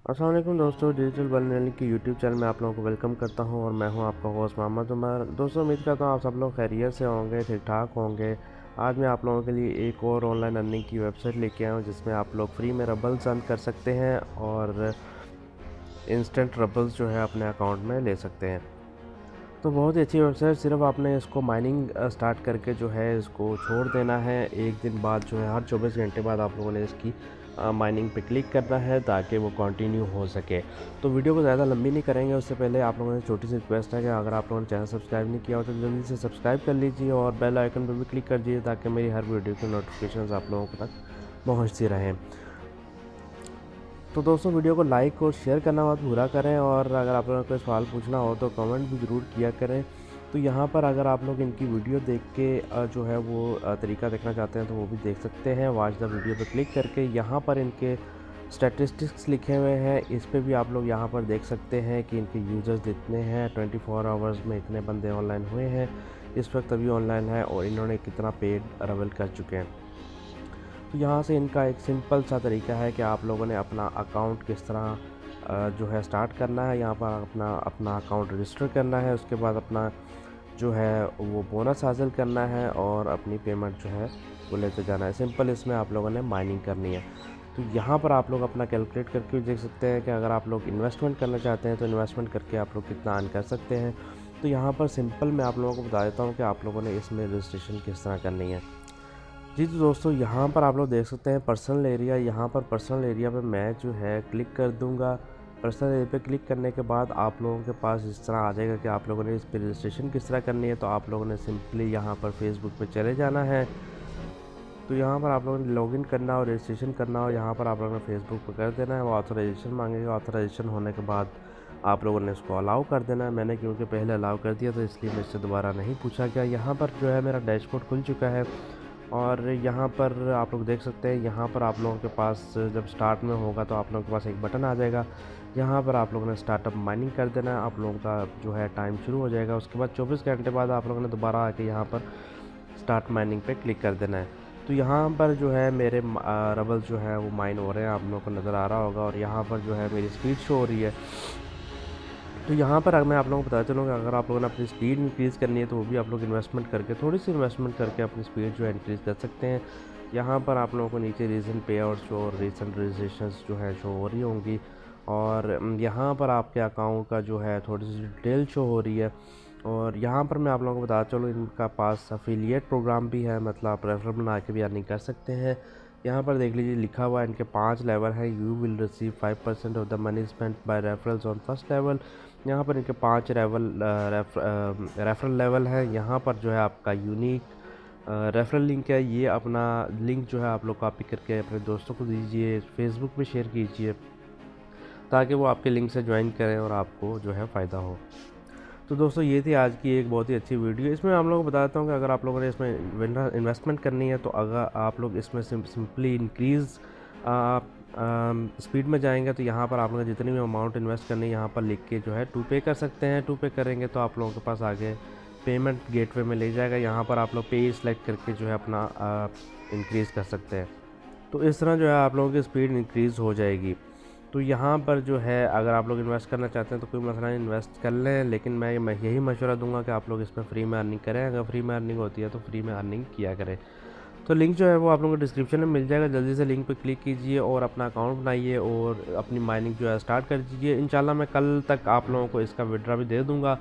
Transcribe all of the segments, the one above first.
अस्सलाम वालेकुम दोस्तों, डिजिटल बनने की यूट्यूब चैनल में आप लोगों को वेलकम करता हूं और मैं हूं आपका होस्ट मोहम्मद उमर। दोस्तों, उम्मीद करता हूं आप सब लोग खैरियत से होंगे, ठीक ठाक होंगे। आज मैं आप लोगों के लिए एक और ऑनलाइन अर्निंग की वेबसाइट लेके आया हूं जिसमें आप लोग फ्री में रबल्स अर्न कर सकते हैं और इंस्टेंट रबल्स जो है अपने अकाउंट में ले सकते हैं। तो बहुत ही अच्छी वेबसाइट, सिर्फ आपने इसको माइनिंग स्टार्ट करके जो है इसको छोड़ देना है। एक दिन बाद जो है हर 24 घंटे बाद आप लोगों ने इसकी माइनिंग पे क्लिक करना है ताकि वो कंटिन्यू हो सके। तो वीडियो को ज़्यादा लंबी नहीं करेंगे, उससे पहले आप लोगों से छोटी सी रिक्वेस्ट है कि अगर आप लोगों ने चैनल सब्सक्राइब नहीं किया हो तो जल्दी से सब्सक्राइब कर लीजिए और बेल आइकन पर भी क्लिक कर दीजिए ताकि मेरी हर वीडियो की नोटिफिकेशन आप लोगों तक पहुँचती रहें। तो दोस्तों, वीडियो को लाइक और शेयर करना मत भूला करें और अगर आप लोगों को कोई सवाल पूछना हो तो कमेंट भी ज़रूर किया करें। तो यहाँ पर अगर आप लोग इनकी वीडियो देख के जो है वो तरीका देखना चाहते हैं तो वो भी देख सकते हैं। वॉच द वीडियो पे क्लिक करके यहाँ पर इनके स्टैटिस्टिक्स लिखे हुए हैं, इस पे भी आप लोग यहाँ पर देख सकते हैं कि इनके यूज़र्स इतने हैं, 24 आवर्स में इतने बंदे ऑनलाइन हुए हैं, इस वक्त अभी ऑनलाइन है और इन्होंने कितना पेड रबल कर चुके हैं। तो यहाँ से इनका एक सिंपल सा तरीका है कि आप लोगों ने अपना अकाउंट किस तरह जो है स्टार्ट करना है। यहाँ पर अपना अपना अकाउंट रजिस्टर करना है, उसके बाद अपना जो है वो बोनस हासिल करना है और अपनी पेमेंट जो है वो लेते जाना है। सिंपल इसमें आप लोगों ने माइनिंग करनी है। तो यहाँ पर आप लोग अपना कैलकुलेट करके भी देख सकते हैं कि अगर आप लोग इन्वेस्टमेंट करना चाहते हैं तो इन्वेस्टमेंट करके आप लोग कितना अर्न कर सकते हैं। तो यहाँ पर सिंपल मैं आप लोगों को बता देता हूँ कि आप लोगों ने इसमें रजिस्ट्रेशन किस तरह करनी है। जी तो दोस्तों, यहाँ पर आप लोग देख सकते हैं पर्सनल एरिया। यहाँ पर पर्सनल एरिया पे मैं जो है क्लिक कर दूँगा। पर्सनल एरिया पे क्लिक करने के बाद आप लोगों के पास इस तरह आ जाएगा कि आप लोगों ने इस पर रजिस्ट्रेशन किस तरह करनी है। तो आप लोगों ने सिंपली यहाँ पर फेसबुक पे चले जाना है। तो यहाँ पर आप लोगों ने लॉगिन करना और रजिस्ट्रेशन करना और यहाँ पर आप लोगों ने फेसबुक पर कर देना है। वो ऑथराइजेशन मांगेगा, ऑथराइजेशन होने के बाद आप लोगों ने इसको अलाउ कर देना है। मैंने क्योंकि पहले अलाउ कर दिया तो इसलिए मुझसे दोबारा नहीं पूछा गया। यहाँ पर जो है मेरा डैशबोर्ड खुल चुका है और यहाँ पर आप लोग देख सकते हैं। यहाँ पर आप लोगों के पास जब स्टार्ट में होगा तो आप लोगों के पास एक बटन आ जाएगा। यहाँ पर आप लोगों ने स्टार्टअप माइनिंग कर देना है। आप लोगों का जो है टाइम शुरू हो जाएगा। उसके बाद 24 घंटे बाद आप लोगों ने दोबारा आके यहाँ पर स्टार्ट माइनिंग पे क्लिक कर देना है। तो यहाँ पर जो है मेरे रबल जो है वो माइन हो रहे हैं, आप लोगों को नज़र आ रहा होगा। और यहाँ पर जो है मेरी स्पीड शो हो रही है। तो यहाँ पर मैं आप लोगों को बताता चलूँ कि अगर आप लोगों ने अपनी स्पीड इंक्रीज़ करनी है तो वो भी आप लोग इन्वेस्टमेंट करके, थोड़ी सी इन्वेस्टमेंट करके अपनी स्पीड जो है इंक्रीज़ कर सकते हैं। यहाँ पर आप लोगों को नीचे रीसेंट पे आउट्स और रीसेंट रजिस्ट्रेशंस जो है शो हो रही होंगी और यहाँ पर आपके अकाउंट का जो है थोड़ी सी डिटेल शो हो रही है। और यहाँ पर मैं आप लोगों को बताता चलूँ इनका पास अफिलिएट प्रोग्राम भी है, मतलब आप रेफरल बना के भी अर्निंग कर सकते हैं। यहाँ पर देख लीजिए लिखा हुआ है इनके 5 लेवल है। You will receive 5% of the money spent by referrals on first level. यहाँ पर इनके 5 रेफरल लेवल है। यहाँ पर जो है आपका यूनिक रेफरल लिंक है, ये अपना लिंक जो है आप लोग कॉपी करके अपने दोस्तों को दीजिए, फेसबुक पे शेयर कीजिए ताकि वो आपके लिंक से ज्वाइन करें और आपको जो है फ़ायदा हो। तो दोस्तों, ये थी आज की एक बहुत ही अच्छी वीडियो। इसमें आप लोगों को बताता हूँ कि अगर आप लोगों ने इसमें इन्वेस्टमेंट करनी है तो अगर आप लोग इसमें सिंपली इंक्रीज़ आप स्पीड में जाएंगे तो यहाँ पर आप लोगों ने जितनी भी अमाउंट इन्वेस्ट करनी है यहाँ पर लिख के जो है टू पे कर सकते हैं। टू पे करेंगे तो आप लोगों के पास आगे पेमेंट गेटवे में ले जाएगा। यहाँ पर आप लोग पे सेलेक्ट करके जो है अपना इंक्रीज़ कर सकते हैं। तो इस तरह जो है आप लोगों की स्पीड इंक्रीज़ हो जाएगी। तो यहाँ पर जो है अगर आप लोग इन्वेस्ट करना चाहते हैं तो कोई मसला नहीं, इन्वेस्ट कर लें, लेकिन मैं यही मशवरा दूंगा कि आप लोग इसमें फ्री में अर्निंग करें। अगर फ्री में अर्निंग होती है तो फ्री में अर्निंग किया करें। तो लिंक जो है वो आप लोगों को डिस्क्रिप्शन में मिल जाएगा। जल्दी से लिंक पे क्लिक कीजिए और अपना अकाउंट बनाइए और अपनी माइनिंग जो है स्टार्ट कर दीजिए। इंशाल्लाह मैं कल तक आप लोगों को इसका विड्रा भी दे दूँगा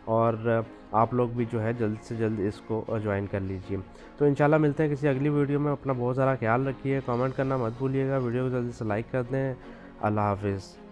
और आप लोग भी जो है जल्द से जल्द इसको ज्वाइन कर लीजिए। तो इंशाल्लाह मिलते हैं किसी अगली वीडियो में। अपना बहुत सारा ख्याल रखिए, कमेंट करना मत भूलिएगा, वीडियो को जल्दी से लाइक कर दें। अल्लाह हाफिज़।